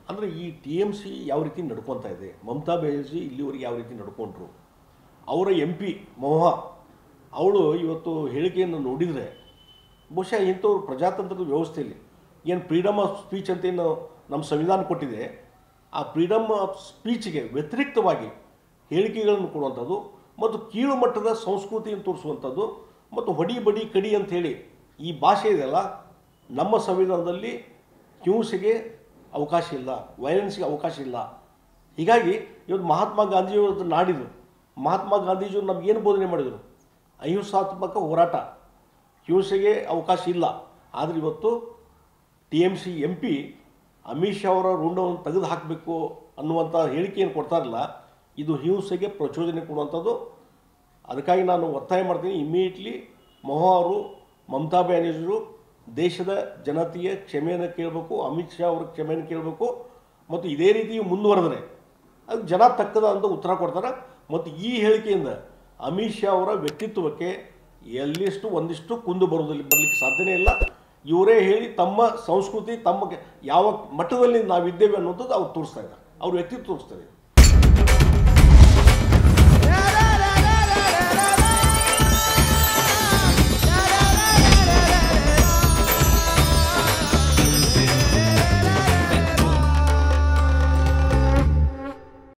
ಅಂದರೆ ಈ TMC ಯಾವ ರೀತಿ ನಡ್ಕೊತಾ ಇದೆ, ಮಮತಾ ಬ್ಯಾನರ್ಜಿ ಇಲ್ಲಿವರೆಗೆ ಯಾವ ರೀತಿ ನಡ್ಕೊಂಡ್ರು, ಅವರ MP ಮೋಹಾ ಅವಳು ಇವತ್ತು ಹೇಳಿಕೆಯನ್ನು ನೋಡಿದರೆ ಬಹುಶಃ ಇಂಥವ್ರು ಪ್ರಜಾತಂತ್ರದ ವ್ಯವಸ್ಥೆಯಲ್ಲಿ ಏನು ಫ್ರೀಡಮ್ ಆಫ್ ಸ್ಪೀಚ್ ಅಂತ ಏನು ನಮ್ಮ ಸಂವಿಧಾನ ಕೊಟ್ಟಿದೆ, ಆ ಫ್ರೀಡಮ್ ಆಫ್ ಸ್ಪೀಚ್ಗೆ ವ್ಯತಿರಿಕ್ತವಾಗಿ ಹೇಳಿಕೆಗಳನ್ನು ಕೊಡುವಂಥದ್ದು ಮತ್ತು ಕೀಳು ಮಟ್ಟದ ಸಂಸ್ಕೃತಿಯನ್ನು ತೋರಿಸುವಂಥದ್ದು ಮತ್ತು ಹೊಡಿ ಬಡಿ ಕಡಿ ಅಂಥೇಳಿ ಈ ಭಾಷೆ ಇದೆಯಲ್ಲ, ನಮ್ಮ ಸಂವಿಧಾನದಲ್ಲಿ ಹಿಂಸೆಗೆ ಅವಕಾಶ ಇಲ್ಲ, ವೈಲೆನ್ಸ್ಗೆ ಅವಕಾಶ ಇಲ್ಲ. ಹೀಗಾಗಿ ಇವತ್ತು ಮಹಾತ್ಮ ಗಾಂಧಿಯವರು ನಾಡಿದರು, ಮಹಾತ್ಮ ಗಾಂಧೀಜಿಯವರು ನಮಗೇನು ಬೋಧನೆ ಮಾಡಿದರು, ಅಹಿಂಸಾತ್ಮಕ ಹೋರಾಟ, ಹಿಂಸೆಗೆ ಅವಕಾಶ ಇಲ್ಲ. ಆದರೆ ಇವತ್ತು TMC MP ಅಮಿತ್ ಶಾ ಅವರ ರುಂಡವನ್ನು ತೆಗೆದು ಹಾಕಬೇಕು ಅನ್ನುವಂಥ ಹೇಳಿಕೆಯನ್ನು ಕೊಡ್ತಾರಲ್ಲ, ಇದು ಹಿಂಸೆಗೆ ಪ್ರಚೋದನೆ ಕೊಡುವಂಥದ್ದು. ಅದಕ್ಕಾಗಿ ನಾನು ಒತ್ತಾಯ ಮಾಡ್ತೀನಿ, ಇಮಿಡಿಯೇಟ್ಲಿ ಮೋಹಾ ಅವರು, ಮಮತಾ ಬ್ಯಾನರ್ಜಿಯವರು ದೇಶದ ಜನತೆಯ ಕ್ಷಮೆಯನ್ನು ಕೇಳಬೇಕು, ಅಮಿತ್ ಶಾ ಅವರ ಕ್ಷಮೆಯನ್ನು ಕೇಳಬೇಕು. ಮತ್ತು ಇದೇ ರೀತಿ ಮುಂದುವರೆದರೆ ಅದಕ್ಕೆ ಜನ ತಕ್ಕದ ಅಂತ ಉತ್ತರ ಕೊಡ್ತಾರೆ. ಮತ್ತು ಈ ಹೇಳಿಕೆಯಿಂದ ಅಮಿತ್ ಶಾ ಅವರ ವ್ಯಕ್ತಿತ್ವಕ್ಕೆ ಒಂದಿಷ್ಟು ಕುಂದು ಬರಲಿಕ್ಕೆ ಸಾಧ್ಯನೇ ಇಲ್ಲ. ಇವರೇ ಹೇಳಿ ತಮ್ಮ ಸಂಸ್ಕೃತಿ, ತಮ್ಮ ಯಾವ ಮಟ್ಟದಲ್ಲಿ ನಾವಿದ್ದೇವೆ ಅನ್ನೋದು ಅವ್ರು ತೋರಿಸ್ತಾ ಇದ್ದಾರೆ, ಅವ್ರ ವ್ಯಕ್ತಿತ್ವ ತೋರಿಸ್ತಾರೆ.